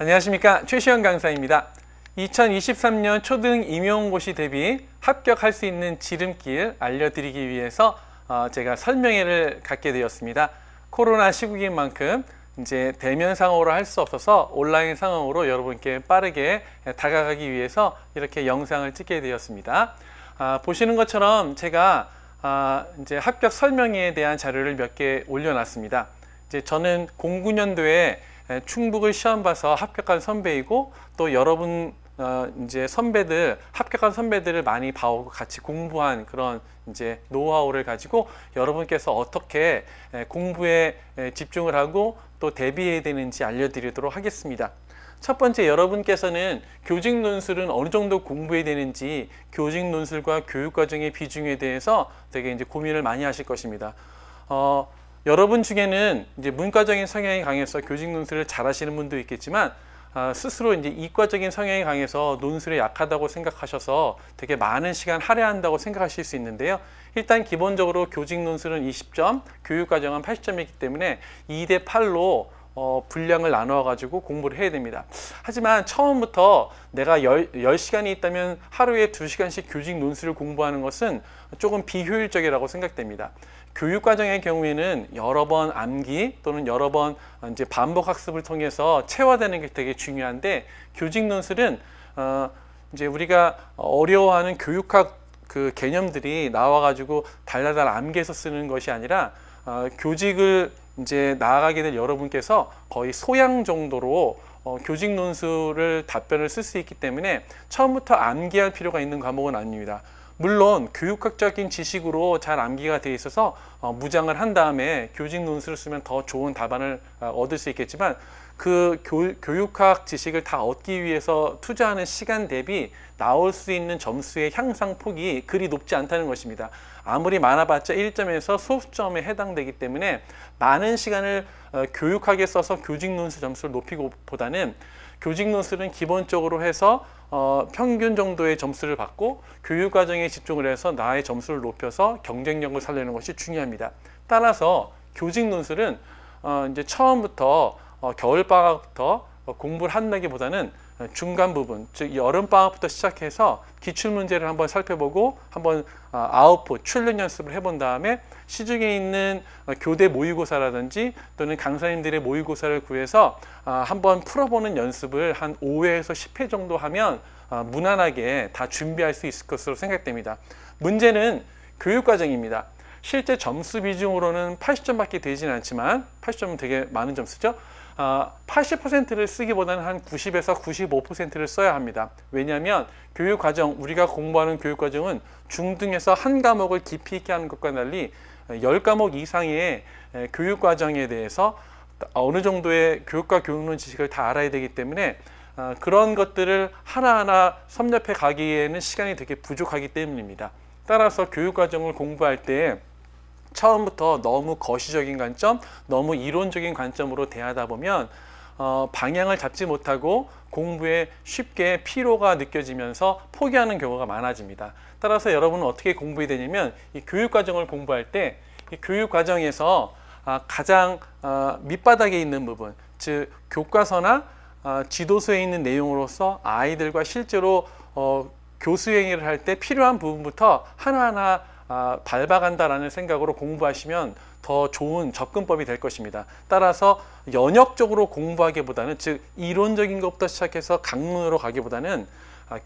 안녕하십니까, 최시영 강사입니다. 2023년 초등 임용고시 대비 합격할 수 있는 지름길 알려드리기 위해서 제가 설명회를 갖게 되었습니다. 코로나 시국인 만큼 이제 대면 상황으로 할 수 없어서 온라인 상황으로 여러분께 빠르게 다가가기 위해서 이렇게 영상을 찍게 되었습니다. 보시는 것처럼 제가 이제 합격 설명회에 대한 자료를 몇 개 올려놨습니다. 이제 저는 09년도에 충북을 시험 봐서 합격한 선배이고, 또 여러분 이제 선배들, 합격한 선배들을 많이 봐오고 같이 공부한 그런 이제 노하우를 가지고 여러분께서 어떻게 공부에 집중을 하고 또 대비해야 되는지 알려드리도록 하겠습니다. 첫 번째, 여러분께서는 교직 논술은 어느 정도 공부해야 되는지, 교직 논술과 교육과정의 비중에 대해서 되게 이제 고민을 많이 하실 것입니다. 여러분 중에는 이제 문과적인 성향이 강해서 교직 논술을 잘 하시는 분도 있겠지만, 스스로 이제 이과적인 성향이 강해서 논술에 약하다고 생각하셔서 되게 많은 시간 할애한다고 생각하실 수 있는데요. 일단 기본적으로 교직 논술은 20점, 교육과정은 80점이기 때문에 2대 8로 분량을 나누어 가지고 공부를 해야 됩니다. 하지만 처음부터 내가 10시간이 있다면 하루에 2시간씩 교직 논술을 공부하는 것은 조금 비효율적이라고 생각됩니다. 교육과정의 경우에는 여러 번 암기 또는 여러 번 이제 반복 학습을 통해서 체화되는 게 되게 중요한데, 교직 논술은 이제 우리가 어려워하는 교육학 그 개념들이 나와가지고 달달달 암기해서 쓰는 것이 아니라, 교직을 이제 나아가게 될 여러분께서 거의 소양 정도로 교직 논술을 답변을 쓸 수 있기 때문에 처음부터 암기할 필요가 있는 과목은 아닙니다. 물론 교육학적인 지식으로 잘 암기가 되어 있어서 무장을 한 다음에 교직 논술을 쓰면 더 좋은 답안을 얻을 수 있겠지만, 그 교육학 지식을 다 얻기 위해서 투자하는 시간 대비 나올 수 있는 점수의 향상폭이 그리 높지 않다는 것입니다. 아무리 많아봤자 1점에서 소수점에 해당되기 때문에 많은 시간을 교육학에 써서 교직 논술 점수를 높이기보다는, 교직 논술은 기본적으로 해서 평균 정도의 점수를 받고 교육과정에 집중을 해서 나의 점수를 높여서 경쟁력을 살리는 것이 중요합니다. 따라서 교직 논술은 이제 처음부터 겨울방학부터 공부를 한다기보다는 중간 부분, 즉 여름방학부터 시작해서 기출문제를 한번 살펴보고 한번 아웃풋, 출력 연습을 해본 다음에 시중에 있는 교대 모의고사라든지 또는 강사님들의 모의고사를 구해서 한번 풀어보는 연습을 한 5회에서 10회 정도 하면 무난하게 다 준비할 수 있을 것으로 생각됩니다. 문제는 교육과정입니다. 실제 점수 비중으로는 80점밖에 되지는 않지만, 80점은 되게 많은 점수죠. 80%를 쓰기보다는 한 90에서 95%를 써야 합니다. 왜냐하면 교육과정, 우리가 공부하는 교육과정은 중등에서 한 과목을 깊이 있게 하는 것과 달리 10과목 이상의 교육과정에 대해서 어느 정도의 교육과 교육론 지식을 다 알아야 되기 때문에 그런 것들을 하나하나 섭렵해 가기에는 시간이 되게 부족하기 때문입니다. 따라서 교육과정을 공부할 때 처음부터 너무 거시적인 관점, 너무 이론적인 관점으로 대하다 보면 방향을 잡지 못하고 공부에 쉽게 피로가 느껴지면서 포기하는 경우가 많아집니다. 따라서 여러분은 어떻게 공부해야 되냐면, 이 교육과정을 공부할 때 이 교육과정에서 가장 밑바닥에 있는 부분, 즉 교과서나 지도서에 있는 내용으로서 아이들과 실제로 교수행위를 할 때 필요한 부분부터 하나하나 밟아간다라는 생각으로 공부하시면 더 좋은 접근법이 될 것입니다. 따라서 연역적으로 공부하기보다는, 즉 이론적인 것부터 시작해서 강론으로 가기보다는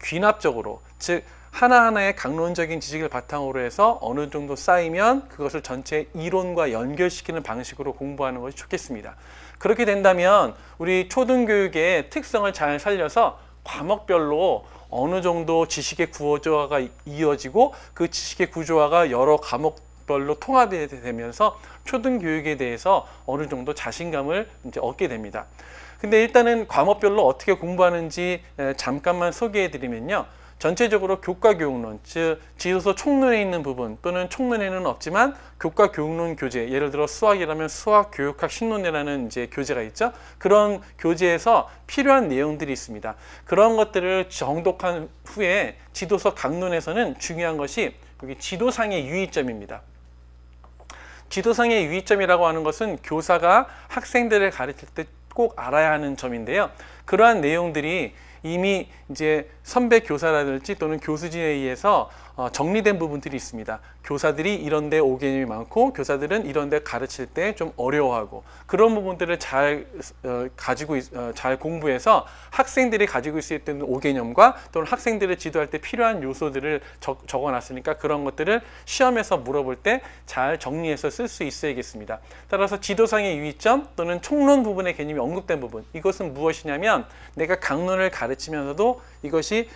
귀납적으로, 즉 하나하나의 강론적인 지식을 바탕으로 해서 어느 정도 쌓이면 그것을 전체 이론과 연결시키는 방식으로 공부하는 것이 좋겠습니다. 그렇게 된다면 우리 초등교육의 특성을 잘 살려서 과목별로 어느 정도 지식의 구조화가 이어지고 그 지식의 구조화가 여러 과목별로 통합이 되면서 초등교육에 대해서 어느 정도 자신감을 이제 얻게 됩니다. 근데 일단은 과목별로 어떻게 공부하는지 잠깐만 소개해 드리면요. 전체적으로 교과교육론, 즉 지도서 총론에 있는 부분 또는 총론에는 없지만 교과교육론 교재, 예를 들어 수학이라면 수학교육학 신론이라는 이제 교재가 있죠. 그런 교재에서 필요한 내용들이 있습니다. 그런 것들을 정독한 후에 지도서 강론에서는 중요한 것이 여기 지도상의 유의점입니다. 지도상의 유의점이라고 하는 것은 교사가 학생들을 가르칠 때 꼭 알아야 하는 점인데요. 그러한 내용들이 이미 이제 선배 교사라든지 또는 교수진에 의해서 정리된 부분들이 있습니다. 교사들이 이런데 오개념이 많고 교사들은 이런데 가르칠 때 좀 어려워하고 그런 부분들을 잘 잘 공부해서 학생들이 가지고 있을 수 있는 오개념과 또는 학생들을 지도할 때 필요한 요소들을 적어놨으니까 그런 것들을 시험에서 물어볼 때 잘 정리해서 쓸 수 있어야겠습니다. 따라서 지도상의 유의점 또는 총론 부분의 개념이 언급된 부분, 이것은 무엇이냐면 내가 강론을 가르치면서도 이것이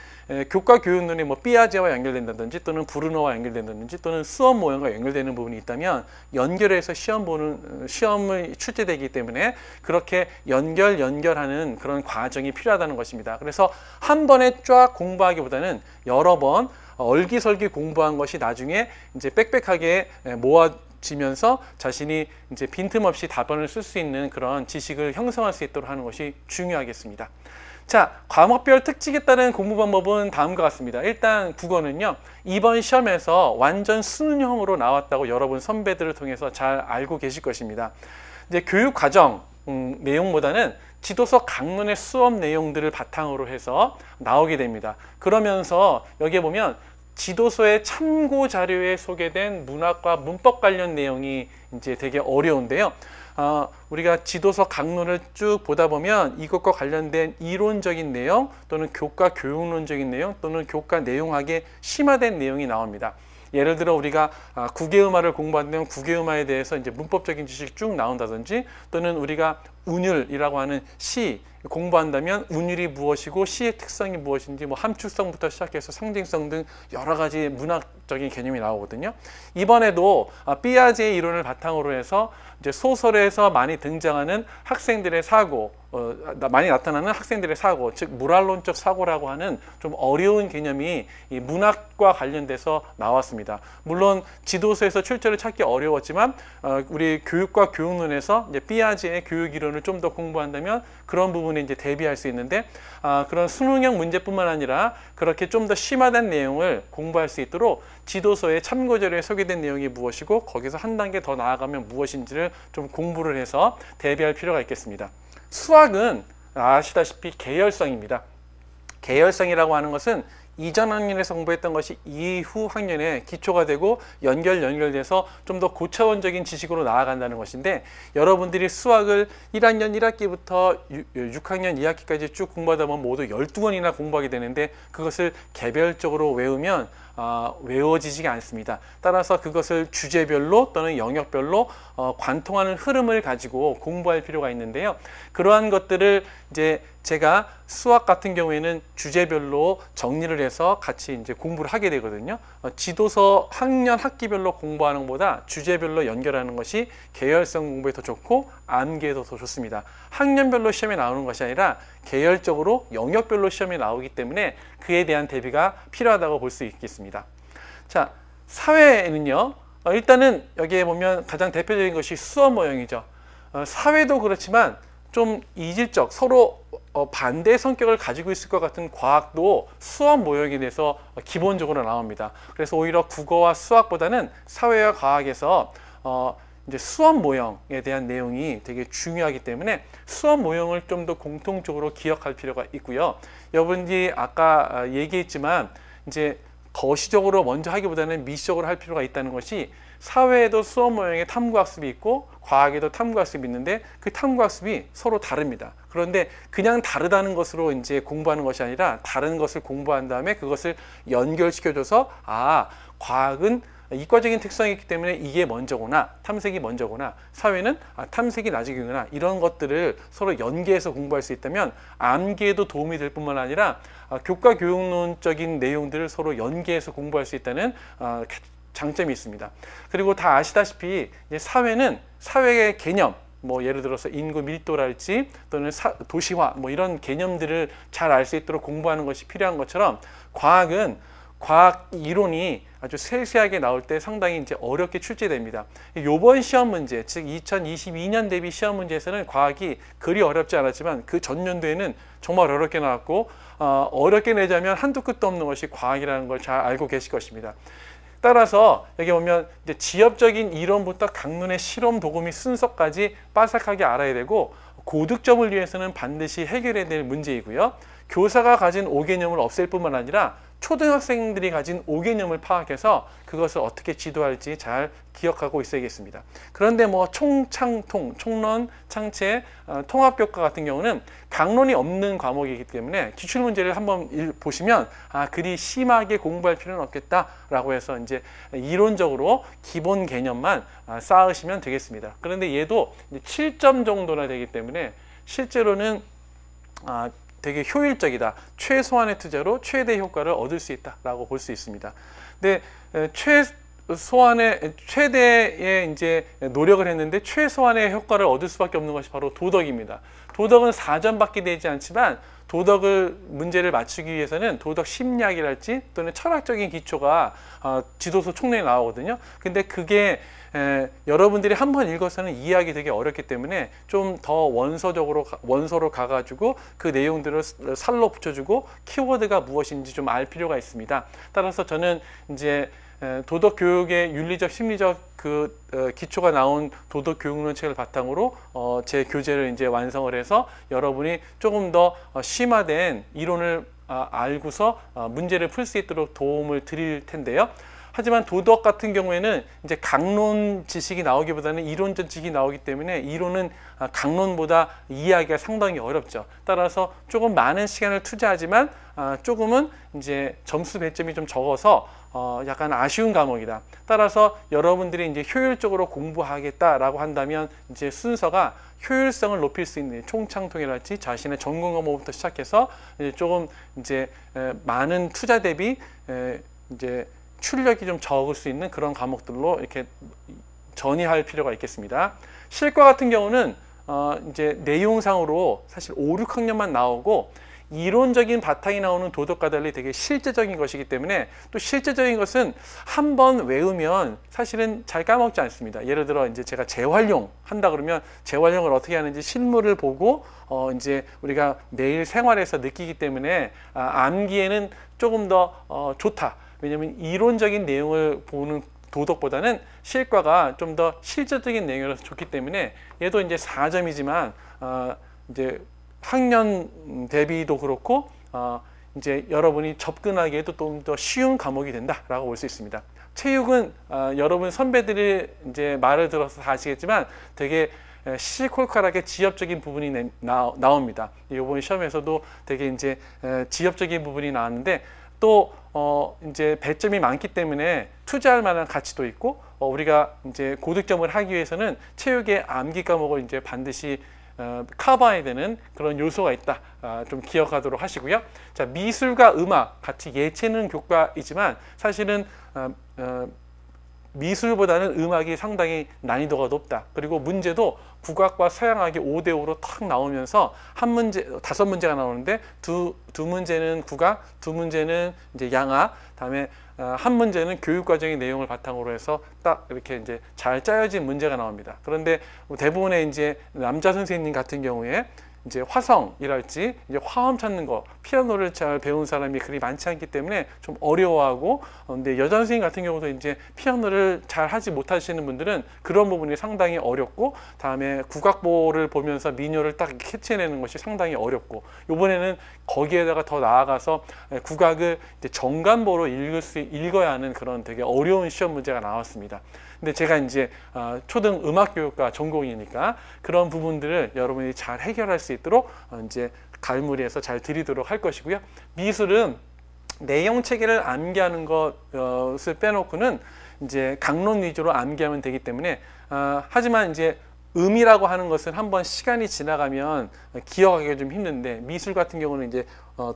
교과 교육론의 삐아제와 연결된다든지 또는 브루너와 연결된다든지 또는 수업 모형과 연결되는 부분이 있다면 연결해서 시험을 출제되기 때문에 그렇게 연결하는 그런 과정이 필요하다는 것입니다. 그래서 한 번에 쫙 공부하기보다는 여러 번 얼기설기 공부한 것이 나중에 이제 빽빽하게 모아지면서 자신이 이제 빈틈없이 답안을 쓸 수 있는 그런 지식을 형성할 수 있도록 하는 것이 중요하겠습니다. 자, 과목별 특징에 따른 공부 방법은 다음과 같습니다. 일단 국어는요, 이번 시험에서 완전 수능형으로 나왔다고 여러분 선배들을 통해서 잘 알고 계실 것입니다. 이제 교육 과정 내용보다는 지도서 강론의 수업 내용들을 바탕으로 해서 나오게 됩니다. 그러면서 여기에 보면 지도서의 참고 자료에 소개된 문학과 문법 관련 내용이 이제 되게 어려운데요. 우리가 지도서 강론을 쭉 보다 보면 이것과 관련된 이론적인 내용 또는 교과 교육론적인 내용 또는 교과 내용학에 심화된 내용이 나옵니다. 예를 들어 우리가 국외음화를 공부한다면 국외음화에 대해서 이제 문법적인 지식이 쭉 나온다든지 또는 우리가 운율이라고 하는 시 공부한다면 운율이 무엇이고 시의 특성이 무엇인지 함축성부터 시작해서 상징성 등 여러 가지 문학적인 개념이 나오거든요. 이번에도 삐아제의 이론을 바탕으로 해서 이제 소설에서 많이 등장하는 학생들의 사고, 많이 나타나는 학생들의 사고, 즉 모랄론적 사고라고 하는 좀 어려운 개념이 이 문학과 관련돼서 나왔습니다. 물론 지도서에서 출처를 찾기 어려웠지만 우리 교육과 교육론에서 이제 삐아제의 교육 이론을 좀 더 공부한다면 그런 부분에 이제 대비할 수 있는데 그런 수능형 문제뿐만 아니라 그렇게 좀 더 심화된 내용을 공부할 수 있도록 지도서의 참고자료에 소개된 내용이 무엇이고 거기서 한 단계 더 나아가면 무엇인지를 좀 공부를 해서 대비할 필요가 있겠습니다. 수학은 아시다시피 계열성입니다. 계열성이라고 하는 것은 이전 학년에서 공부했던 것이 이후 학년에 기초가 되고 연결돼서 좀 더 고차원적인 지식으로 나아간다는 것인데 여러분들이 수학을 1학년 1학기부터 6학년 2학기까지 쭉 공부하다 보면 모두 12권이나 공부하게 되는데 그것을 개별적으로 외우면 외워지지가 않습니다. 따라서 그것을 주제별로 또는 영역별로 관통하는 흐름을 가지고 공부할 필요가 있는데요. 그러한 것들을 이제 제가 수학 같은 경우에는 주제별로 정리를 해서 같이 이제 공부를 하게 되거든요. 지도서 학년 학기별로 공부하는 것보다 주제별로 연결하는 것이 계열성 공부에 더 좋고 암기에도 더 좋습니다. 학년별로 시험에 나오는 것이 아니라 계열적으로 영역별로 시험에 나오기 때문에 그에 대한 대비가 필요하다고 볼 수 있겠습니다. 자, 사회는요. 일단은 여기에 보면 가장 대표적인 것이 수업 모형이죠. 사회도 그렇지만 좀 이질적, 서로 반대의 성격을 가지고 있을 것 같은 과학도 수업 모형에 대해서 기본적으로 나옵니다. 그래서 오히려 국어와 수학보다는 사회와 과학에서 이제 수업 모형에 대한 내용이 되게 중요하기 때문에 수업 모형을 좀 더 공통적으로 기억할 필요가 있고요. 여러분들이 아까 얘기했지만 이제 거시적으로 먼저 하기보다는 미시적으로 할 필요가 있다는 것이 사회에도 수업 모형에 탐구학습이 있고 과학에도 탐구학습이 있는데 그 탐구학습이 서로 다릅니다. 그런데 그냥 다르다는 것으로 이제 공부하는 것이 아니라 다른 것을 공부한 다음에 그것을 연결시켜줘서 과학은 이과적인 특성이 있기 때문에 이게 먼저구나, 탐색이 먼저구나, 사회는 탐색이 나중이구나, 이런 것들을 서로 연계해서 공부할 수 있다면 암기에도 도움이 될 뿐만 아니라 교과 교육론적인 내용들을 서로 연계해서 공부할 수 있다는 장점이 있습니다. 그리고 다 아시다시피 이제 사회는 사회의 개념, 예를 들어서 인구 밀도랄지 또는 도시화 이런 개념들을 잘 알 수 있도록 공부하는 것이 필요한 것처럼 과학은 과학 이론이 아주 세세하게 나올 때 상당히 이제 어렵게 출제됩니다. 이번 시험 문제, 즉 2022년 대비 시험 문제에서는 과학이 그리 어렵지 않았지만 그 전년도에는 정말 어렵게 나왔고 어렵게 내자면 한두 끝도 없는 것이 과학이라는 걸 잘 알고 계실 것입니다. 따라서 여기 보면 이제 지엽적인 이론부터 강론의 실험 도구 및 순서까지 빠삭하게 알아야 되고 고득점을 위해서는 반드시 해결해야 될 문제이고요. 교사가 가진 5개념을 없앨 뿐만 아니라 초등학생들이 가진 5개념을 파악해서 그것을 어떻게 지도할지 잘 기억하고 있어야겠습니다. 그런데 뭐 총창통, 총론, 창체, 통합교과 같은 경우는 강론이 없는 과목이기 때문에 기출문제를 한번 보시면 그리 심하게 공부할 필요는 없겠다라고 해서 이제 이론적으로 기본 개념만 쌓으시면 되겠습니다. 그런데 얘도 7점 정도나 되기 때문에 실제로는 되게 효율적이다. 최소한의 투자로 최대 효과를 얻을 수 있다라고 볼 수 있습니다. 근데 최대의 이제 노력을 했는데 최소한의 효과를 얻을 수밖에 없는 것이 바로 도덕입니다. 도덕은 4점밖에 되지 않지만 도덕을 문제를 맞추기 위해서는 도덕 심리학이랄지 또는 철학적인 기초가 지도서 총론에 나오거든요. 근데 그게 여러분들이 한번 읽어서는 이해하기 되게 어렵기 때문에 좀 더 원서로 가가지고 그 내용들을 살로 붙여주고 키워드가 무엇인지 좀 알 필요가 있습니다. 따라서 저는 이제 도덕 교육의 윤리적 심리적 기초가 나온 도덕 교육론 책을 바탕으로 제 교재를 이제 완성을 해서 여러분이 조금 더 심화된 이론을 알고서 문제를 풀 수 있도록 도움을 드릴 텐데요. 하지만 도덕 같은 경우에는 이제 강론 지식이 나오기보다는 이론적 지식이 나오기 때문에 이론은 강론보다 이해하기가 상당히 어렵죠. 따라서 조금 많은 시간을 투자하지만 조금은 이제 점수 배점이 좀 적어서 약간 아쉬운 과목이다. 따라서 여러분들이 이제 효율적으로 공부하겠다라고 한다면 이제 순서가 효율성을 높일 수 있는 총창통이랄지 자신의 전공 과목부터 시작해서 이제 조금 이제 많은 투자 대비 이제 출력이 좀 적을 수 있는 그런 과목들로 이렇게 전이할 필요가 있겠습니다. 실과 같은 경우는 이제 내용상으로 사실 5, 6학년만 나오고 이론적인 바탕이 나오는 도덕과 달리 되게 실제적인 것이기 때문에 또 실제적인 것은 한번 외우면 사실은 잘 까먹지 않습니다. 예를 들어 이제 제가 재활용 한다 그러면 재활용을 어떻게 하는지 실물을 보고 이제 우리가 매일 생활에서 느끼기 때문에 암기에는 조금 더 좋다. 왜냐하면 이론적인 내용을 보는 도덕보다는 실과가 좀 더 실제적인 내용이라서 좋기 때문에 얘도 이제 4점이지만 이제 학년 대비도 그렇고 이제 여러분이 접근하기에도 좀 더 쉬운 과목이 된다라고 볼 수 있습니다. 체육은 여러분 선배들이 이제 말을 들어서 다 아시겠지만 되게 시시콜콜하게 지엽적인 부분이 나옵니다. 이번 시험에서도 되게 이제 지엽적인 부분이 나왔는데 또 이제 배점이 많기 때문에 투자할 만한 가치도 있고 우리가 이제 고득점을 하기 위해서는 체육의 암기 과목을 이제 반드시 커버해야 되는 그런 요소가 있다. 좀 기억하도록 하시고요. 자, 미술과 음악 같이 예체능 교과이지만 사실은 미술보다는 음악이 상당히 난이도가 높다. 그리고 문제도 국악과 서양악이 5대5로 탁 나오면서 한 문제, 5문제가 나오는데 두 문제는 국악, 2문제는 이제 양악, 다음에 한 문제는 교육과정의 내용을 바탕으로 해서 딱 이렇게 이제 잘 짜여진 문제가 나옵니다. 그런데 대부분의 이제 남자 선생님 같은 경우에 이제 화성이랄지 이제 화음 찾는 거, 피아노를 잘 배운 사람이 그리 많지 않기 때문에 좀 어려워하고, 근데 여자 선생님 같은 경우도 이제 피아노를 잘 하지 못하시는 분들은 그런 부분이 상당히 어렵고, 다음에 국악보를 보면서 민요를 딱 캐치해내는 것이 상당히 어렵고, 이번에는 거기에다가 더 나아가서 국악을 이제 정관보로 읽어야 하는 그런 되게 어려운 시험 문제가 나왔습니다. 근데 제가 이제 초등 음악교육과 전공이니까 그런 부분들을 여러분이 잘 해결할 수 있도록 이제 갈무리해서 잘 드리도록 할 것이고요. 미술은 내용 체계를 암기하는 것을 빼놓고는 이제 강론 위주로 암기하면 되기 때문에 하지만 이제 음이라고 하는 것은 한번 시간이 지나가면 기억하기가 좀 힘든데, 미술 같은 경우는 이제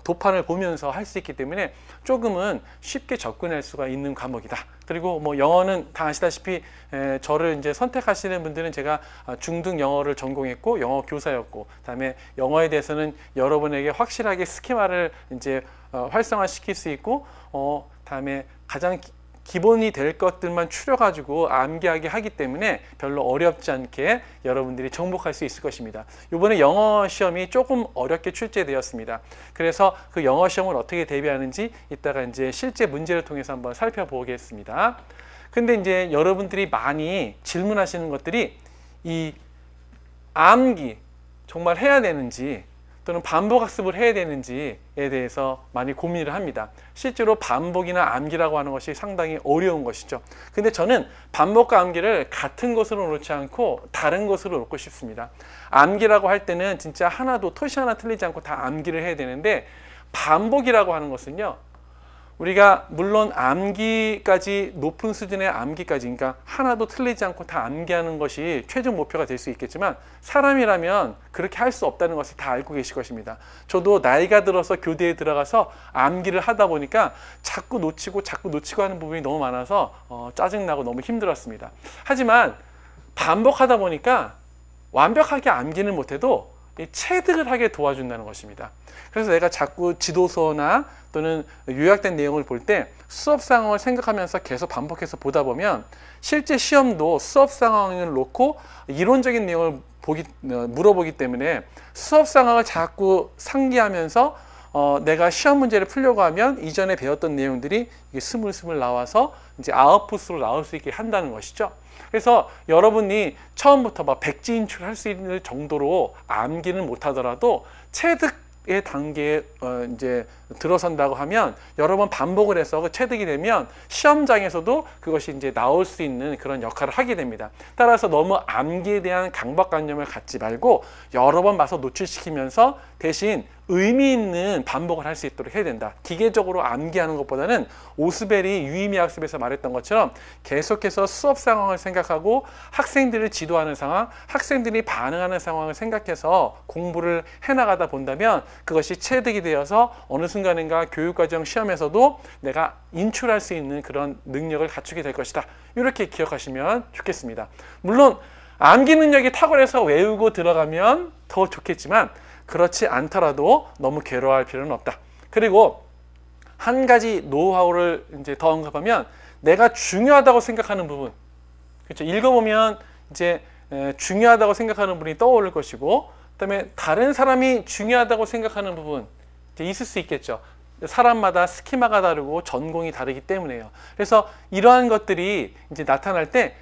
도판을 보면서 할 수 있기 때문에 조금은 쉽게 접근할 수가 있는 과목이다. 그리고 뭐 영어는 다 아시다시피 저를 이제 선택하시는 분들은 제가 중등 영어를 전공했고 영어 교사였고, 그다음에 영어에 대해서는 여러분에게 확실하게 스키마를 이제 활성화시킬 수 있고, 다음에 가장 기본이 될 것들만 추려가지고 암기하게 하기 때문에 별로 어렵지 않게 여러분들이 정복할 수 있을 것입니다. 이번에 영어 시험이 조금 어렵게 출제되었습니다. 그래서 그 영어 시험을 어떻게 대비하는지 이따가 이제 실제 문제를 통해서 한번 살펴보겠습니다. 근데 이제 여러분들이 많이 질문하시는 것들이 이 암기, 정말 해야 되는지 또는 반복학습을 해야 되는지에 대해서 많이 고민을 합니다. 실제로 반복이나 암기라고 하는 것이 상당히 어려운 것이죠. 근데 저는 반복과 암기를 같은 것으로 놓지 않고 다른 것으로 놓고 싶습니다. 암기라고 할 때는 진짜 하나도 토시 하나 틀리지 않고 다 암기를 해야 되는데, 반복이라고 하는 것은요, 우리가 물론 암기까지, 높은 수준의 암기까지, 그러니까 하나도 틀리지 않고 다 암기하는 것이 최종 목표가 될 수 있겠지만, 사람이라면 그렇게 할 수 없다는 것을 다 알고 계실 것입니다. 저도 나이가 들어서 교대에 들어가서 암기를 하다 보니까 자꾸 놓치고 하는 부분이 너무 많아서 짜증나고 너무 힘들었습니다. 하지만 반복하다 보니까 완벽하게 암기는 못해도 체득을 하게 도와준다는 것입니다. 그래서 내가 자꾸 지도서나 또는 요약된 내용을 볼 때 수업 상황을 생각하면서 계속 반복해서 보다 보면 실제 시험도 수업 상황을 놓고 이론적인 내용을 물어보기 때문에 수업 상황을 자꾸 상기하면서 내가 시험 문제를 풀려고 하면 이전에 배웠던 내용들이 스물스물 나와서 이제 아웃풋으로 나올 수 있게 한다는 것이죠. 그래서 여러분이 처음부터 막 백지인출할 수 있는 정도로 암기는 못하더라도 체득의 단계에 이제 들어선다고 하면 여러 번 반복을 해서 그 체득이 되면 시험장에서도 그것이 이제 나올 수 있는 그런 역할을 하게 됩니다. 따라서 너무 암기에 대한 강박관념을 갖지 말고 여러 번 봐서 노출시키면서 대신 의미 있는 반복을 할 수 있도록 해야 된다. 기계적으로 암기하는 것보다는 오스벨이 유의미 학습에서 말했던 것처럼 계속해서 수업 상황을 생각하고 학생들을 지도하는 상황, 학생들이 반응하는 상황을 생각해서 공부를 해나가다 본다면 그것이 체득이 되어서 어느 순간인가 교육과정 시험에서도 내가 인출할 수 있는 그런 능력을 갖추게 될 것이다. 이렇게 기억하시면 좋겠습니다. 물론 암기 능력이 탁월해서 외우고 들어가면 더 좋겠지만 그렇지 않더라도 너무 괴로워할 필요는 없다. 그리고 한 가지 노하우를 이제 더 언급하면 내가 중요하다고 생각하는 부분, 그렇죠? 읽어보면 이제 중요하다고 생각하는 부분이 떠오를 것이고, 그다음에 다른 사람이 중요하다고 생각하는 부분 이제 있을 수 있겠죠. 사람마다 스키마가 다르고 전공이 다르기 때문에요. 그래서 이러한 것들이 이제 나타날 때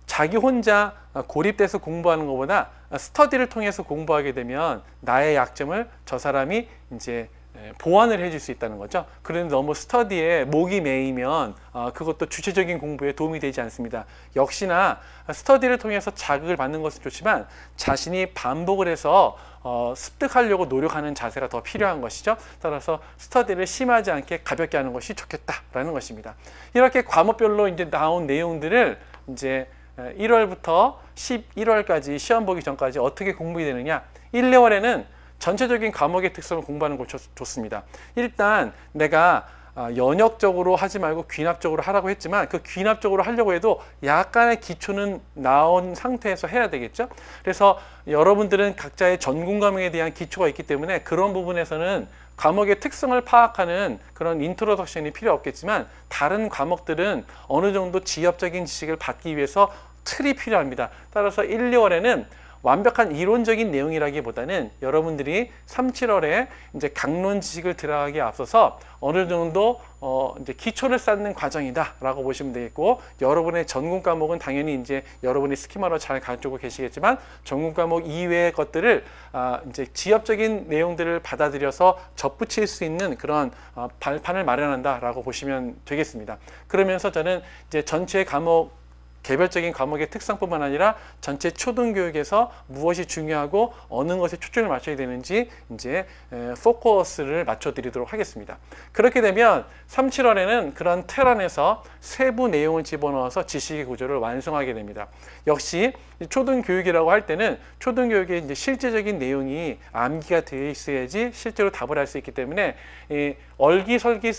자기 혼자 고립돼서 공부하는 것보다 스터디를 통해서 공부하게 되면 나의 약점을 저 사람이 이제 보완을 해줄 수 있다는 거죠. 그런데 너무 스터디에 목이 메이면 그것도 주체적인 공부에 도움이 되지 않습니다. 역시나 스터디를 통해서 자극을 받는 것은 좋지만 자신이 반복을 해서 습득하려고 노력하는 자세가 더 필요한 것이죠. 따라서 스터디를 심하지 않게 가볍게 하는 것이 좋겠다라는 것입니다. 이렇게 과목별로 이제 나온 내용들을 이제 1월부터 11월까지 시험 보기 전까지 어떻게 공부가 되느냐. 1, 2월에는 전체적인 과목의 특성을 공부하는 거 좋습니다. 일단 내가 연역적으로 하지 말고 귀납적으로 하라고 했지만 그 귀납적으로 하려고 해도 약간의 기초는 나온 상태에서 해야 되겠죠. 그래서 여러분들은 각자의 전공 과목에 대한 기초가 있기 때문에 그런 부분에서는 과목의 특성을 파악하는 그런 인트로덕션이 필요 없겠지만 다른 과목들은 어느 정도 지엽적인 지식을 받기 위해서 틀이 필요합니다. 따라서 1, 2월에는 완벽한 이론적인 내용이라기보다는 여러분들이 3, 7월에 이제 강론 지식을 들어가기에 앞서서 어느 정도 이제 기초를 쌓는 과정이다라고 보시면 되겠고, 여러분의 전공 과목은 당연히 이제 여러분이 스키마로 잘 가지고 계시겠지만 전공 과목 이외의 것들을 이제 지엽적인 내용들을 받아들여서 접붙일 수 있는 그런 발판을 마련한다라고 보시면 되겠습니다. 그러면서 저는 이제 전체 과목 개별적인 과목의 특성뿐만 아니라 전체 초등교육에서 무엇이 중요하고 어느 것에 초점을 맞춰야 되는지 이제 포커스를 맞춰드리도록 하겠습니다. 그렇게 되면 3, 7월에는 그런 틀 안에서 세부 내용을 집어넣어서 지식의 구조를 완성하게 됩니다. 역시 초등교육이라고 할 때는 초등교육의 이제 실제적인 내용이 암기가 되어 있어야지 실제로 답을 할 수 있기 때문에 얼기설기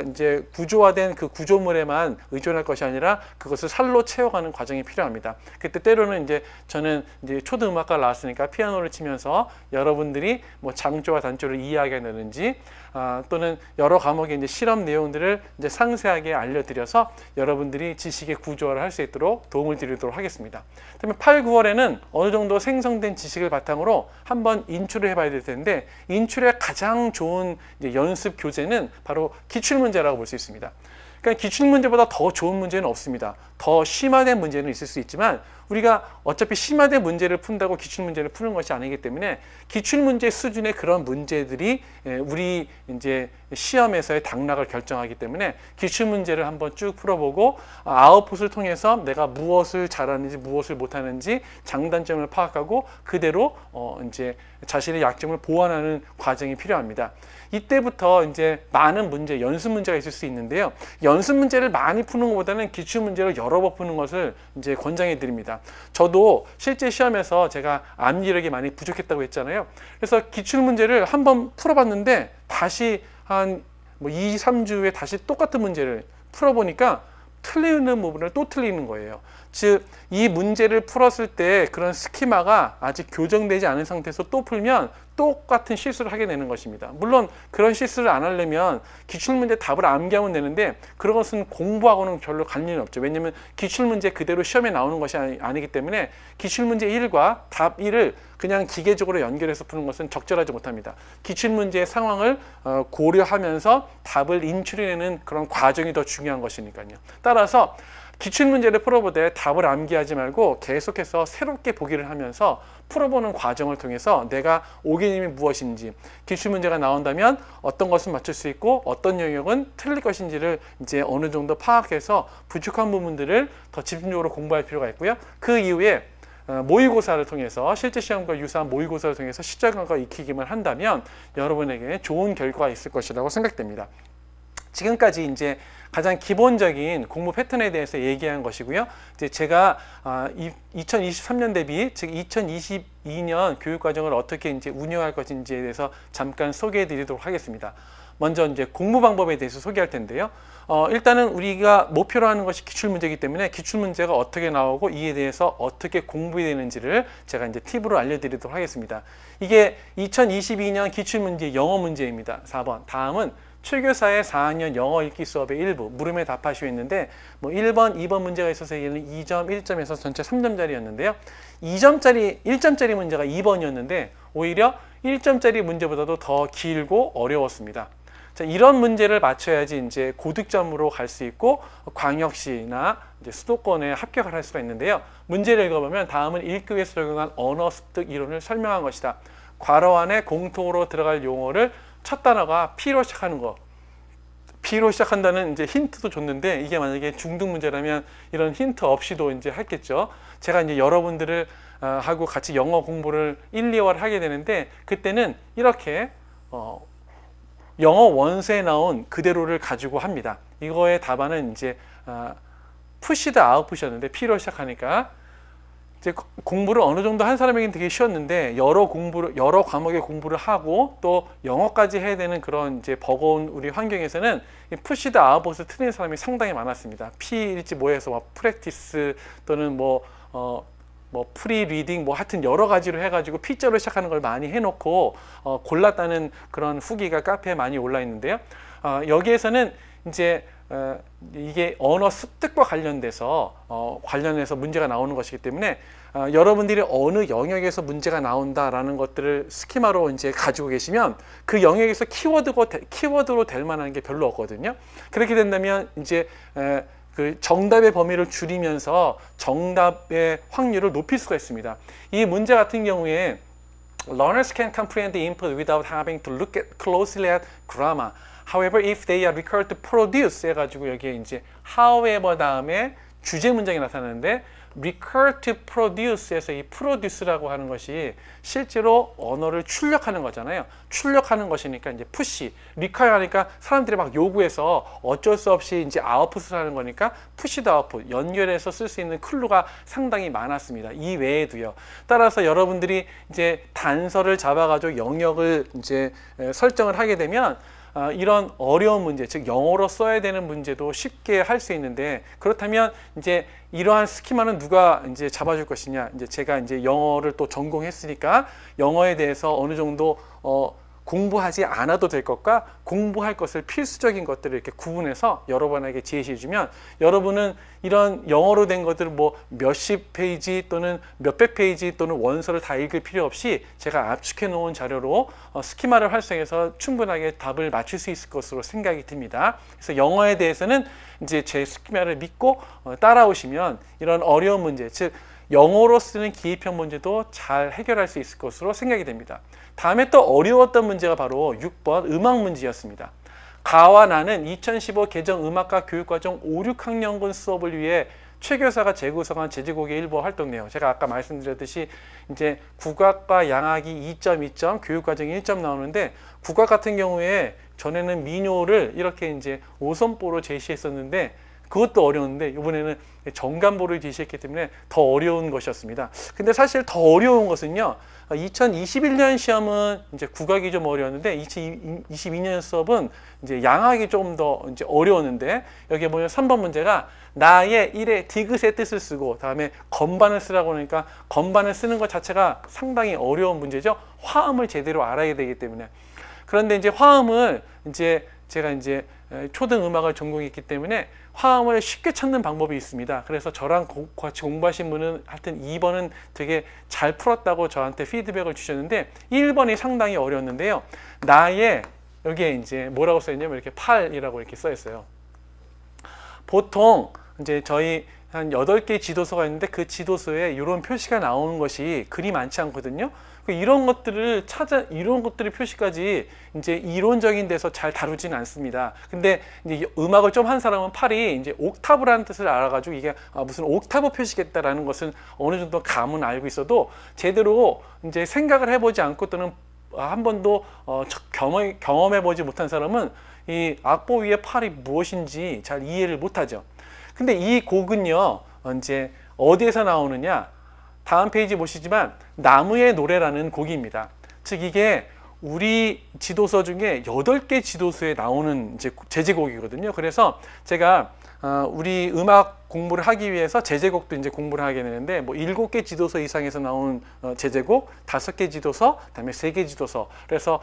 이제 구조화된 그 구조물에만 의존할 것이 아니라 그것을 살로 채워가는 과정이 필요합니다. 그때 때로는 이제 저는 이제 초등음악과 나왔으니까 피아노를 치면서 여러분들이 뭐 장조와 단조를 이해하게 되는지 또는 여러 과목의 이제 실험 내용들을 이제 상세하게 알려드려서 여러분들이 지식의 구조화를 할 수 있도록 도움을 드리도록 하겠습니다. 그다음에 8, 9월에는 어느 정도 생성된 지식을 바탕으로 한번 인출을 해봐야 될 텐데, 인출의 가장 좋은 이제 연습 교재는 바로 기출문제라고 볼 수 있습니다. 그러니까 기출문제보다 더 좋은 문제는 없습니다. 더 심화된 문제는 있을 수 있지만 우리가 어차피 심화된 문제를 푼다고 기출문제를 푸는 것이 아니기 때문에 기출문제 수준의 그런 문제들이 우리 이제 시험에서의 당락을 결정하기 때문에 기출문제를 한번 쭉 풀어보고 아웃풋을 통해서 내가 무엇을 잘하는지 무엇을 못하는지 장단점을 파악하고 그대로 이제 자신의 약점을 보완하는 과정이 필요합니다. 이때부터 이제 많은 문제, 연습 문제가 있을 수 있는데요. 연습 문제를 많이 푸는 것보다는 기출 문제를 여러 번 푸는 것을 이제 권장해 드립니다. 저도 실제 시험에서 제가 암기력이 많이 부족했다고 했잖아요. 그래서 기출 문제를 한번 풀어봤는데 다시 한 2, 3주에 다시 똑같은 문제를 풀어보니까 틀리는 부분을 또 틀리는 거예요. 즉, 이 문제를 풀었을 때 그런 스키마가 아직 교정되지 않은 상태에서 또 풀면 똑같은 실수를 하게 되는 것입니다. 물론 그런 실수를 안 하려면 기출문제 답을 암기하면 되는데 그런 것은 공부하고는 별로 관련이 없죠. 왜냐하면 기출문제 그대로 시험에 나오는 것이 아니기 때문에 기출문제 1과 답 1을 그냥 기계적으로 연결해서 푸는 것은 적절하지 못합니다. 기출문제의 상황을 고려하면서 답을 인출해내는 그런 과정이 더 중요한 것이니까요. 따라서 기출문제를 풀어보되 답을 암기하지 말고 계속해서 새롭게 보기를 하면서 풀어보는 과정을 통해서 내가 오개념이 무엇인지, 기출문제가 나온다면 어떤 것을 맞출 수 있고 어떤 영역은 틀릴 것인지를 이제 어느 정도 파악해서 부족한 부분들을 더 집중적으로 공부할 필요가 있고요. 그 이후에 모의고사를 통해서 실제 시험과 유사한 모의고사를 통해서 시작과 익히기만 한다면 여러분에게 좋은 결과가 있을 것이라고 생각됩니다. 지금까지 이제 가장 기본적인 공부 패턴에 대해서 얘기한 것이고요. 이제 제가 2023년 대비, 즉 2022년 교육과정을 어떻게 이제 운영할 것인지에 대해서 잠깐 소개해 드리도록 하겠습니다. 먼저 이제 공부 방법에 대해서 소개할 텐데요. 일단은 우리가 목표로 하는 것이 기출문제이기 때문에 기출문제가 어떻게 나오고 이에 대해서 어떻게 공부해야 되는지를 제가 이제 팁으로 알려드리도록 하겠습니다. 이게 2022년 기출문제 영어 문제입니다. 4번. 다음은 출교사의 4학년 영어 읽기 수업의 일부 물음에 답하시오 했는데 1번, 2번 문제가 있어서 얘는 2점, 1점에서 전체 3점짜리였는데요. 1점짜리 문제가 2번이었는데 오히려 1점짜리 문제보다도 더 길고 어려웠습니다. 자, 이런 문제를 맞춰야지 이제 고득점으로 갈 수 있고 광역시나 이제 수도권에 합격을 할 수가 있는데요. 문제를 읽어보면 다음은 1급에서 적용한 언어 습득 이론을 설명한 것이다. 괄호 안에 공통으로 들어갈 용어를 첫 단어가 P로 시작하는 거. P로 시작한다는 이제 힌트도 줬는데 이게 만약에 중등 문제라면 이런 힌트 없이도 이제 했겠죠. 제가 이제 여러분들을 하고 같이 영어 공부를 1, 2월 하게 되는데 그때는 이렇게 영어 원서에 나온 그대로를 가지고 합니다. 이거의 답안은 이제 푸시드 아웃풋이었는데 P로 시작하니까 이제 공부를 어느 정도 한 사람에게는 되게 쉬웠는데 여러 과목의 공부를 하고 또 영어까지 해야 되는 그런 이제 버거운 우리 환경에서는 푸시드 아웃풋을 틀린 사람이 상당히 많았습니다. P일지 뭐해서 프랙티스 또는 프리 리딩 하여튼 여러 가지로 해가지고 P자로 시작하는 걸 많이 해놓고 골랐다는 그런 후기가 카페에 많이 올라 있는데요. 여기에서는 이제 이게 언어 습득과 관련해서 문제가 나오는 것이기 때문에 여러분들이 어느 영역에서 문제가 나온다라는 것들을 스키마로 이제 가지고 계시면 그 영역에서 키워드로 될 만한 게 별로 없거든요. 그렇게 된다면 이제 그 정답의 범위를 줄이면서 정답의 확률을 높일 수가 있습니다. 이 문제 같은 경우에 Learners can comprehend the input without having to look closely at grammar. However, if they are required to produce 해가지고 여기에 이제 however 다음에 주제 문장이 나타나는데 required to produce에서 이 produce라고 하는 것이 실제로 언어를 출력하는 거잖아요. 출력하는 것이니까 이제 push, require 하니까 사람들이 막 요구해서 어쩔 수 없이 이제 output을 하는 거니까 push the output 연결해서 쓸 수 있는 클루가 상당히 많았습니다. 이 외에도요. 따라서 여러분들이 이제 단서를 잡아가지고 영역을 이제 설정을 하게 되면 이런 어려운 문제, 즉 영어로 써야 되는 문제도 쉽게 할 수 있는데 그렇다면 이제 이러한 스키마는 누가 이제 잡아줄 것이냐? 이제 제가 이제 영어를 또 전공했으니까 영어에 대해서 어느 정도 공부하지 않아도 될 것과 공부할 것을 필수적인 것들을 이렇게 구분해서 여러분에게 제시해 주면 여러분은 이런 영어로 된 것들을 뭐 몇십 페이지 또는 몇백 페이지 또는 원서를 다 읽을 필요 없이 제가 압축해 놓은 자료로 스키마를 활성해서 충분하게 답을 맞출 수 있을 것으로 생각이 듭니다. 그래서 영어에 대해서는 이제 제 스키마를 믿고 따라오시면 이런 어려운 문제, 즉 영어로 쓰는 기입형 문제도 잘 해결할 수 있을 것으로 생각이 됩니다. 다음에 또 어려웠던 문제가 바로 6번 음악 문제였습니다. 가와 나는 2015 개정 음악과 교육과정 5, 6학년군 수업을 위해 최 교사가 재구성한 제지곡의 일부 활동 내용. 제가 아까 말씀드렸듯이 이제 국악과 양악이 2.2점, 교육과정이 1점 나오는데 국악 같은 경우에 전에는 민요를 이렇게 이제 5선보로 제시했었는데 그것도 어려운데 이번에는 정간보를 제시했기 때문에 더 어려운 것이었습니다. 근데 사실 더 어려운 것은요. 2021년 시험은 이제 국악이 좀 어려웠는데 2022년 수업은 이제 양악이 조금 더 이제 어려웠는데 여기에 보면 3번 문제가 나의 일의 디귿의 뜻을 쓰고 다음에 건반을 쓰라고 하니까 건반을 쓰는 것 자체가 상당히 어려운 문제죠. 화음을 제대로 알아야 되기 때문에. 그런데 이제 화음을 이제 제가 이제 초등 음악을 전공했기 때문에 화음을 쉽게 찾는 방법이 있습니다. 그래서 저랑 같이 공부하신 분은 하여튼 2번은 되게 잘 풀었다고 저한테 피드백을 주셨는데 1번이 상당히 어려웠는데요. 나의 여기에 이제 뭐라고 써있냐면 이렇게 팔이라고 이렇게 써있어요. 보통 이제 저희 한 8개 지도서가 있는데 그 지도서에 이런 표시가 나오는 것이 그리 많지 않거든요. 이런 것들을 이런 것들의 표시까지 이제 이론적인 데서 잘 다루지는 않습니다. 근데 이제 음악을 좀 한 사람은 팔이 이제 옥타브라는 뜻을 알아가지고 이게 무슨 옥타브 표시겠다라는 것은 어느 정도 감은 알고 있어도 제대로 이제 생각을 해보지 않고 또는 한 번도 경험해보지 못한 사람은 이 악보 위에 팔이 무엇인지 잘 이해를 못하죠. 근데 이 곡은요, 이제 어디에서 나오느냐? 다음 페이지 보시지만 나무의 노래라는 곡입니다. 즉 이게 우리 지도서 중에 8개 지도서에 나오는 이제 제제곡이거든요. 그래서 제가 우리 음악 공부를 하기 위해서 제제곡도 이제 공부를 하게 되는데 뭐 7개 지도서 이상에서 나오는 제제곡, 5개 지도서, 그다음에 3개 지도서. 그래서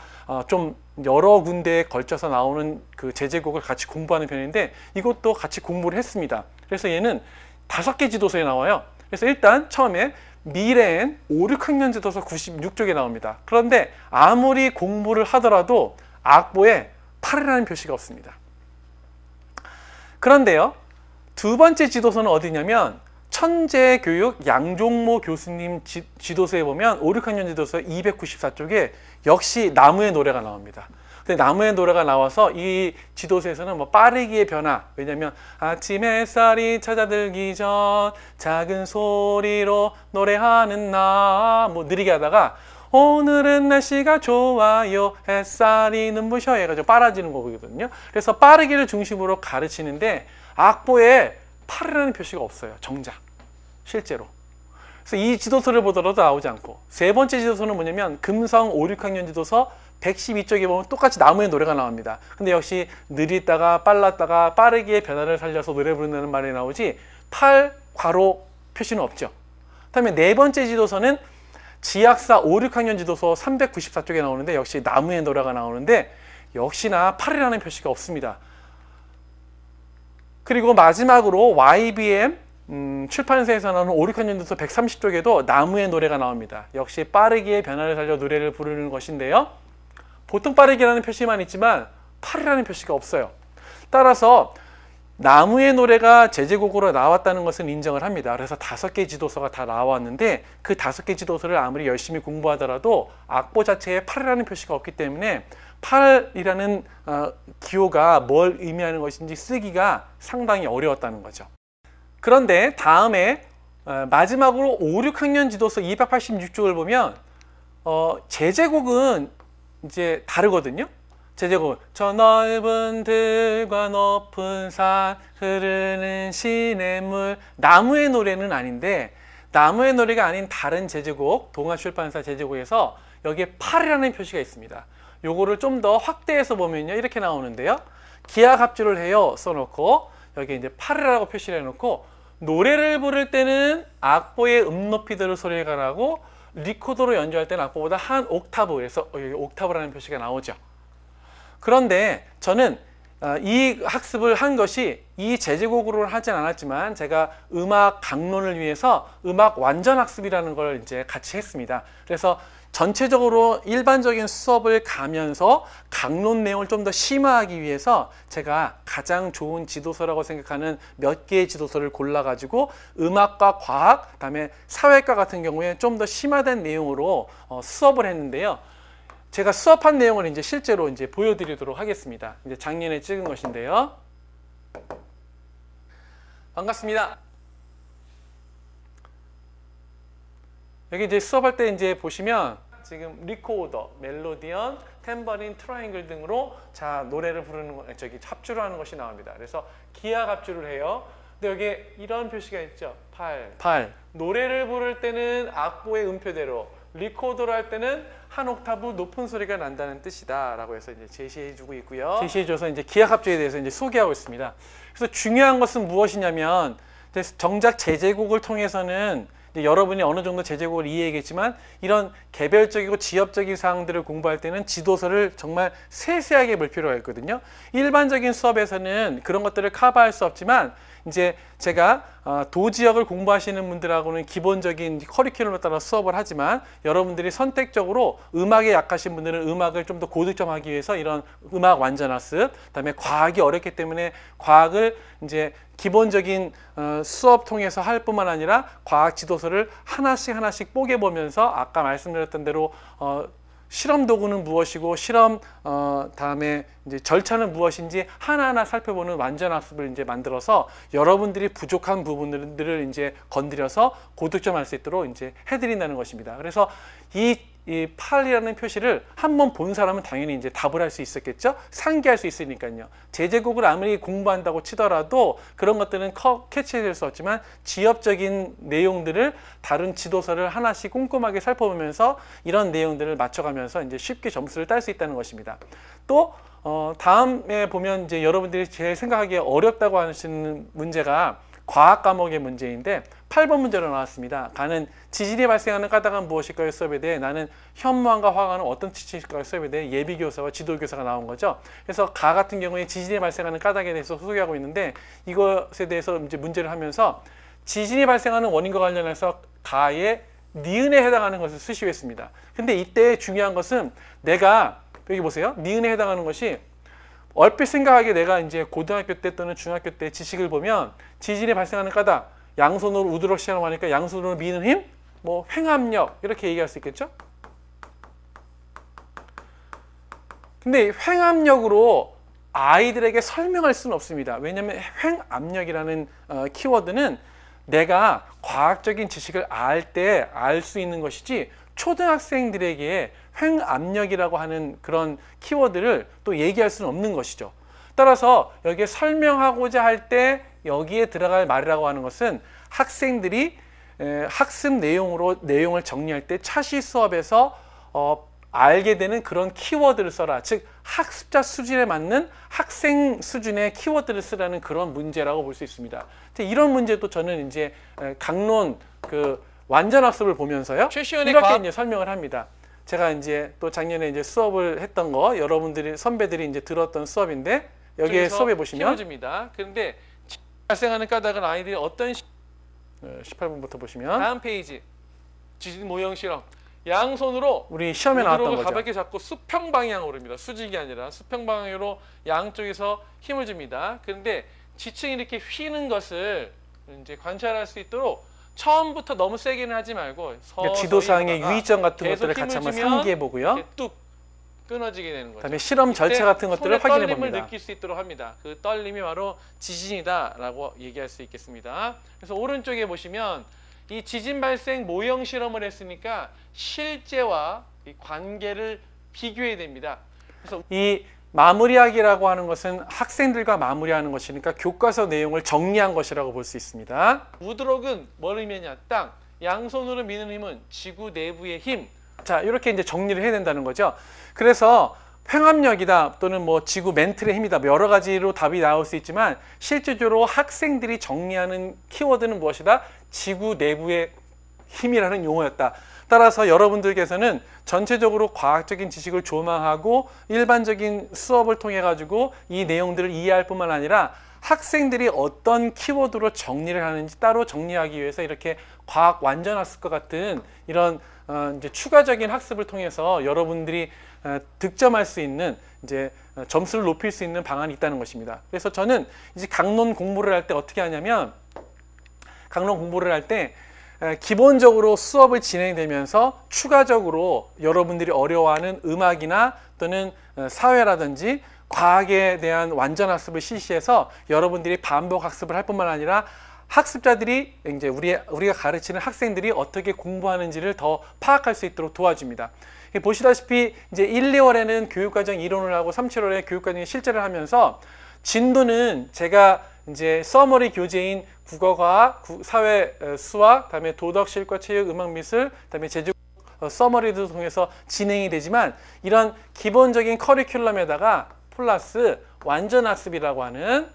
좀 여러 군데에 걸쳐서 나오는 그 제제곡을 같이 공부하는 편인데 이것도 같이 공부를 했습니다. 그래서 얘는 5개 지도서에 나와요. 그래서 일단 처음에 미래엔 5, 6학년 지도서 96쪽에 나옵니다. 그런데 아무리 공부를 하더라도 악보에 8이라는 표시가 없습니다. 그런데요, 두 번째 지도서는 어디냐면 천재교육 양종모 교수님 지도서에 보면 5, 6학년 지도서 294쪽에 역시 나무의 노래가 나옵니다. 근데 나무의 노래가 나와서 이 지도서에서는 뭐 빠르기의 변화, 왜냐면 아침 햇살이 찾아들기 전 작은 소리로 노래하는 나 뭐 느리게 하다가 오늘은 날씨가 좋아요 햇살이 눈부셔 해가지고 빨라지는 거거든요. 그래서 빠르기를 중심으로 가르치는데 악보에 8이라는 표시가 없어요. 정작 실제로. 그래서 이 지도서를 보더라도 나오지 않고 세 번째 지도서는 뭐냐면 금성 5, 6학년 지도서 112쪽에 보면 똑같이 나무의 노래가 나옵니다. 근데 역시 느리다가 빨랐다가 빠르게 변화를 살려서 노래 부른다는 말이 나오지 8 괄호 표시는 없죠. 그다음에 네 번째 지도서는 지학사 5, 6학년 지도서 394쪽에 나오는데 역시 나무의 노래가 나오는데 역시나 8이라는 표시가 없습니다. 그리고 마지막으로 YBM 출판사에서 나오는 5, 6학년 지도서 130쪽에도 나무의 노래가 나옵니다. 역시 빠르게 변화를 살려 노래를 부르는 것인데요. 보통 빠르기라는 표시만 있지만 8이라는 표시가 없어요. 따라서 나무의 노래가 제제곡으로 나왔다는 것은 인정을 합니다. 그래서 5개 지도서가 다 나왔는데 그 5개 지도서를 아무리 열심히 공부하더라도 악보 자체에 8이라는 표시가 없기 때문에 8이라는 기호가 뭘 의미하는 것인지 쓰기가 상당히 어려웠다는 거죠. 그런데 다음에 마지막으로 5, 6학년 지도서 286쪽을 보면 제제곡은 이제 다르거든요. 제제곡은 저 넓은 들과 높은 산 흐르는 시냇물 나무의 노래는 아닌데 나무의 노래가 아닌 다른 제제곡 동아출판사 제제곡에서 여기에 8이라는 표시가 있습니다. 요거를 좀 더 확대해서 보면요 이렇게 나오는데요. 기하갑주를 해요 써놓고 여기 이제 8이라고 표시를 해놓고 노래를 부를 때는 악보의 높이 들을 소리가 나고 리코더로 연주할 때는 악보보다 한 옥타브, 그래서 여기 옥타브라는 표시가 나오죠. 그런데 저는 이 학습을 한 것이 이 제제곡으로는 하진 않았지만 제가 음악 강론을 위해서 음악 완전 학습이라는 걸 이제 같이 했습니다. 그래서 전체적으로 일반적인 수업을 가면서 강론 내용을 좀 더 심화하기 위해서 제가 가장 좋은 지도서라고 생각하는 몇 개의 지도서를 골라가지고 음악과 과학, 그다음에 사회과 같은 경우에 좀 더 심화된 내용으로 수업을 했는데요. 제가 수업한 내용을 이제 실제로 이제 보여드리도록 하겠습니다. 이제 작년에 찍은 것인데요. 반갑습니다. 여기 이제 수업할 때 이제 보시면 지금 리코더, 멜로디언, 탬버린, 트라이앵글 등으로 자 노래를 부르는 합주를 하는 것이 나옵니다. 그래서 기악 합주를 해요. 근데 여기 이런 표시가 있죠. 팔. 노래를 부를 때는 악보의 음표대로, 리코더로 할 때는 한 옥타브 높은 소리가 난다는 뜻이다라고 해서 이제 제시해주고 있고요. 제시해줘서 이제 기악 합주에 대해서 이제 소개하고 있습니다. 그래서 중요한 것은 무엇이냐면 정작 제제곡을 통해서는 여러분이 어느 정도 제제곡을 이해하겠지만 이런 개별적이고 지역적인 사항들을 공부할 때는 지도서를 정말 세세하게 볼 필요가 있거든요. 일반적인 수업에서는 그런 것들을 커버할 수 없지만 이제 제가 도지역을 공부하시는 분들하고는 기본적인 커리큘럼에 따라 수업을 하지만 여러분들이 선택적으로 음악에 약하신 분들은 음악을 좀 더 고득점하기 위해서 이런 음악 완전 학습, 그다음에 과학이 어렵기 때문에 과학을 이제 기본적인 수업 통해서 할 뿐만 아니라 과학 지도서를 하나씩 뽀개 보면서 아까 말씀드렸던 대로 실험 도구는 무엇이고 실험 다음에 이제 절차는 무엇인지 하나하나 살펴보는 완전 학습을 이제 만들어서 여러분들이 부족한 부분들을 이제 건드려서 고득점할 수 있도록 이제 해드린다는 것입니다. 그래서 이 팔이라는 표시를 한번 본 사람은 당연히 이제 답을 할 수 있었겠죠. 상기할 수 있으니까요. 제제곡을 아무리 공부한다고 치더라도 그런 것들은 캐치될 수 없지만 지엽적인 내용들을 다른 지도서를 하나씩 꼼꼼하게 살펴보면서 이런 내용들을 맞춰가면서 이제 쉽게 점수를 딸 수 있다는 것입니다. 또 다음에 보면 이제 여러분들이 제일 생각하기에 어렵다고 하시는 문제가 과학 과목의 문제인데 8번 문제로 나왔습니다. 가는 지진이 발생하는 까닭은 무엇일까요? 수업에 대해 나는 현무암과 화가는 어떤 뜻일까요? 수업에 대해 예비교사와 지도교사가 나온 거죠. 그래서 가 같은 경우에 지진이 발생하는 까닭에 대해서 소개하고 있는데 이것에 대해서 이제 문제를 하면서 지진이 발생하는 원인과 관련해서 가의 니은에 해당하는 것을 수시했습니다. 근데 이때 중요한 것은 내가 여기 보세요. 니은에 해당하는 것이 얼핏 생각하기에 내가 이제 고등학교 때 또는 중학교 때 지식을 보면 지진이 발생하는 까닭, 양손으로 우드럭 시작을 하니까 양손으로 미는 힘, 뭐 횡압력 이렇게 얘기할 수 있겠죠? 근데 횡압력으로 아이들에게 설명할 수는 없습니다. 왜냐하면 횡압력이라는 키워드는 내가 과학적인 지식을 알 때 알 수 있는 것이지 초등학생들에게 횡압력이라고 하는 그런 키워드를 또 얘기할 수는 없는 것이죠. 따라서 여기에 설명하고자 할 때 여기에 들어갈 말이라고 하는 것은 학생들이 학습 내용을 정리할 때 차시 수업에서 알게 되는 그런 키워드를 써라. 즉 학습자 수준에 맞는 학생 수준의 키워드를 쓰라는 그런 문제라고 볼 수 있습니다. 이런 문제도 저는 이제 강론 완전 학습을 보면서요. 이렇게 이제 설명을 합니다. 제가 이제 또 작년에 이제 수업을 했던 거 여러분들이 선배들이 이제 들었던 수업인데 여기에 수업해 보시면 키워줍니다. 그런데 발생하는 까닭은 아이들이 어떤 18번부터 보시면 다음 페이지 지진 모형 실험 양손으로 우리 시험에 나왔던 거죠. 가볍게 잡고 수평 방향으로입니다. 수직이 아니라 수평 방향으로 양쪽에서 힘을 줍니다. 그런데 지층이 이렇게 휘는 것을 이제 관찰할 수 있도록 처음부터 너무 세게는 하지 말고 그러니까 지도상의 유의점 같은 것들을 같이 한번 상기해 보고요. 뚝 끊어지게 되는 거죠. 그다음에 실험 절차 같은 것들을 확인해 봅니다. 떨림을 느낄 수 있도록 합니다. 그 떨림이 바로 지진이다라고 얘기할 수 있겠습니다. 그래서 오른쪽에 보시면 이 지진 발생 모형 실험을 했으니까 실제와 이 관계를 비교해야 됩니다. 그래서 이 마무리하기라고 하는 것은 학생들과 마무리하는 것이니까 교과서 내용을 정리한 것이라고 볼 수 있습니다. 우드럭은 뭘 의미하냐? 땅. 양손으로 미는 힘은 지구 내부의 힘. 자, 이렇게 이제 정리를 해야 된다는 거죠. 그래서 횡압력이다 또는 뭐 지구 멘틀의 힘이다 여러 가지로 답이 나올 수 있지만 실질적으로 학생들이 정리하는 키워드는 무엇이다? 지구 내부의 힘이라는 용어였다. 따라서 여러분들께서는 전체적으로 과학적인 지식을 조망하고 일반적인 수업을 통해 가지고 이 내용들을 이해할 뿐만 아니라 학생들이 어떤 키워드로 정리를 하는지 따로 정리하기 위해서 이렇게 과학 완전학습과 같은 이런 이제 추가적인 학습을 통해서 여러분들이 득점할 수 있는 이제 점수를 높일 수 있는 방안이 있다는 것입니다. 그래서 저는 이제 강론 공부를 할 때 어떻게 하냐면 강론 공부를 할 때 기본적으로 수업을 진행되면서 추가적으로 여러분들이 어려워하는 음악이나 또는 사회라든지 과학에 대한 완전 학습을 실시해서 여러분들이 반복 학습을 할 뿐만 아니라 학습자들이 이제 우리가 가르치는 학생들이 어떻게 공부하는지를 더 파악할 수 있도록 도와줍니다. 보시다시피 이제 1, 2월에는 교육과정 이론을 하고 3, 7월에 교육과정 실제를 하면서 진도는 제가 이제 서머리 교재인 국어과학, 사회, 수학, 그다음에 도덕, 실과, 체육, 음악, 미술, 그다음에 제주 서머리도 통해서 진행이 되지만 이런 기본적인 커리큘럼에다가 플러스 완전학습이라고 하는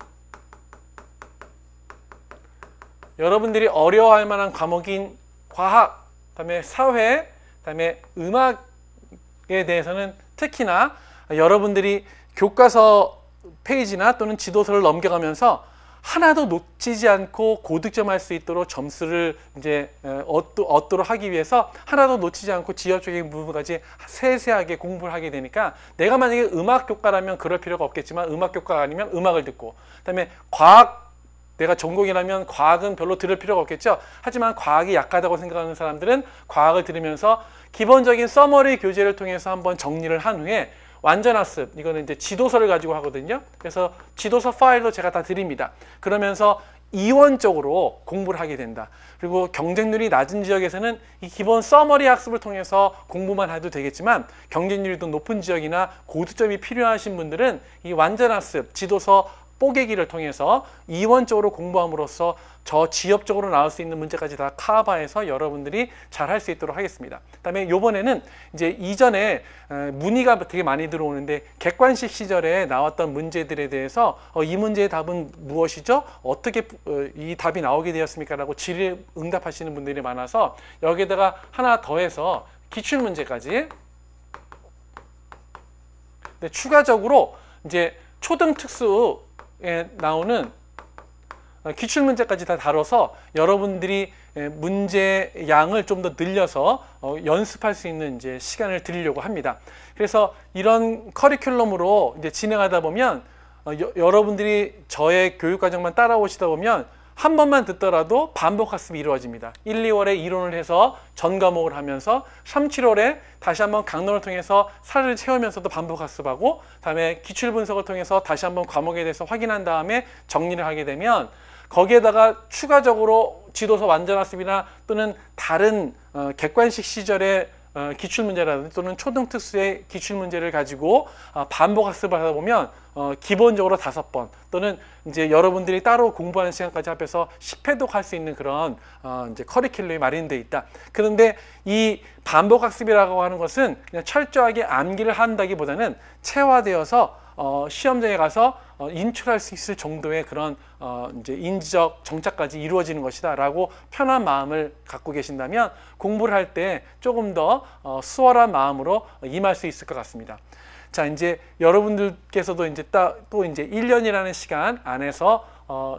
여러분들이 어려워할 만한 과목인 과학, 그다음에 사회, 그다음에 음악에 대해서는 특히나 여러분들이 교과서 페이지나 또는 지도서를 넘겨가면서 하나도 놓치지 않고 고득점할 수 있도록 점수를 이제 얻도록 하기 위해서 하나도 놓치지 않고 지역적인 부분까지 세세하게 공부를 하게 되니까 내가 만약에 음악 교과라면 그럴 필요가 없겠지만 음악 교과가 아니면 음악을 듣고 그다음에 과학 내가 전공이라면 과학은 별로 들을 필요가 없겠죠. 하지만 과학이 약하다고 생각하는 사람들은 과학을 들으면서 기본적인 서머리 교재를 통해서 한번 정리를 한 후에 완전학습, 이거는 이제 지도서를 가지고 하거든요. 그래서 지도서 파일도 제가 다 드립니다. 그러면서 이원적으로 공부를 하게 된다. 그리고 경쟁률이 낮은 지역에서는 이 기본 서머리 학습을 통해서 공부만 해도 되겠지만 경쟁률이 더 높은 지역이나 고득점이 필요하신 분들은 이 완전학습, 지도서 뽀개기를 통해서 이원적으로 공부함으로써 저 지역적으로 나올 수 있는 문제까지 다 커버해서 여러분들이 잘 할 수 있도록 하겠습니다. 그다음에 이번에는 이제 이전에 문의가 되게 많이 들어오는데 객관식 시절에 나왔던 문제들에 대해서 이 문제의 답은 무엇이죠? 어떻게 이 답이 나오게 되었습니까? 라고 질의 응답하시는 분들이 많아서 여기에다가 하나 더해서 기출문제까지 추가적으로 이제 초등특수에 나오는 기출문제까지 다 다뤄서 여러분들이 문제 양을 좀 더 늘려서 연습할 수 있는 이제 시간을 드리려고 합니다. 그래서 이런 커리큘럼으로 이제 진행하다 보면 여러분들이 저의 교육과정만 따라오시다 보면 한 번만 듣더라도 반복 학습이 이루어집니다. 1, 2월에 이론을 해서 전 과목을 하면서 3, 7월에 다시 한번 강론을 통해서 살을 채우면서도 반복 학습하고 다음에 기출 분석을 통해서 다시 한번 과목에 대해서 확인한 다음에 정리를 하게 되면 거기에다가 추가적으로 지도서 완전학습이나 또는 다른 객관식 시절의 기출문제라든지 또는 초등특수의 기출문제를 가지고 반복 학습을 하다 보면 기본적으로 5번 또는 이제 여러분들이 따로 공부하는 시간까지 합해서 10회독 할 수 있는 그런 이제 커리큘럼이 마련되어 있다. 그런데 이 반복 학습이라고 하는 것은 그냥 철저하게 암기를 한다기보다는 체화되어서 시험장에 가서 인출할 수 있을 정도의 그런 이제 인지적 정착까지 이루어지는 것이다라고 편한 마음을 갖고 계신다면 공부를 할 때 조금 더 수월한 마음으로 임할 수 있을 것 같습니다. 자, 이제 여러분들께서도 이제 또 이제 1년이라는 시간 안에서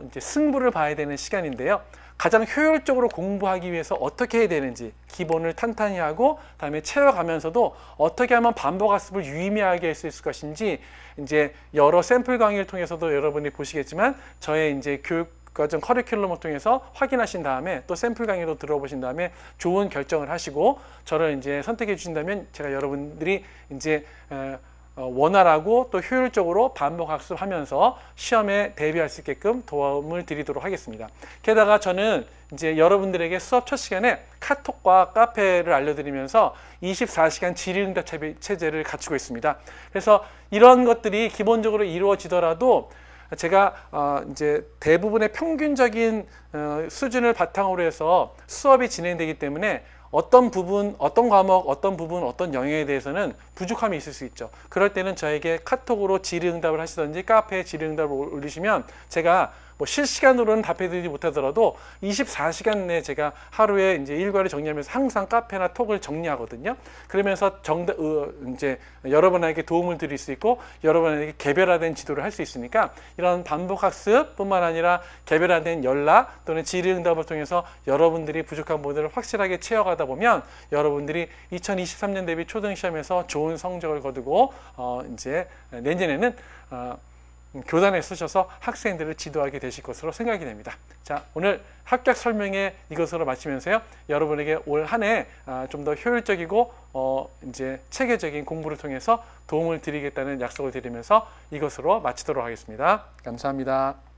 이제 승부를 봐야 되는 시간인데요. 가장 효율적으로 공부하기 위해서 어떻게 해야 되는지 기본을 탄탄히 하고 다음에 채워가면서도 어떻게 하면 반복 학습을 유의미하게 할 수 있을 것인지 이제 여러 샘플 강의를 통해서도 여러분이 보시겠지만 저의 이제 교육과정 커리큘럼을 통해서 확인하신 다음에 또 샘플 강의도 들어보신 다음에 좋은 결정을 하시고 저를 이제 선택해 주신다면 제가 여러분들이 이제 원활하고 또 효율적으로 반복 학습하면서 시험에 대비할 수 있게끔 도움을 드리도록 하겠습니다. 게다가 저는 이제 여러분들에게 수업 첫 시간에 카톡과 카페를 알려드리면서 24시간 질의응답 체제를 갖추고 있습니다. 그래서 이런 것들이 기본적으로 이루어지더라도 제가 이제 대부분의 평균적인 수준을 바탕으로 해서 수업이 진행되기 때문에 어떤 부분, 어떤 과목, 어떤 부분, 어떤 영역에 대해서는 부족함이 있을 수 있죠. 그럴 때는 저에게 카톡으로 질의응답을 하시든지 카페에 질의응답을 올리시면 제가 뭐 실시간으로는 답해드리지 못하더라도 24시간 내에 제가 하루에 이제 일과를 정리하면서 항상 카페나 톡을 정리하거든요. 그러면서 이제 여러분에게 도움을 드릴 수 있고 여러분에게 개별화된 지도를 할 수 있으니까 이런 반복 학습뿐만 아니라 개별화된 연락 또는 질의응답을 통해서 여러분들이 부족한 부분들을 확실하게 채워가다 보면 여러분들이 2023년 대비 초등시험에서 좋은 성적을 거두고 이제 내년에는 교단에 쓰셔서 학생들을 지도하게 되실 것으로 생각이 됩니다. 자, 오늘 합격 설명회 이것으로 마치면서요. 여러분에게 올 한 해 좀 더 효율적이고 이제 체계적인 공부를 통해서 도움을 드리겠다는 약속을 드리면서 이것으로 마치도록 하겠습니다. 감사합니다.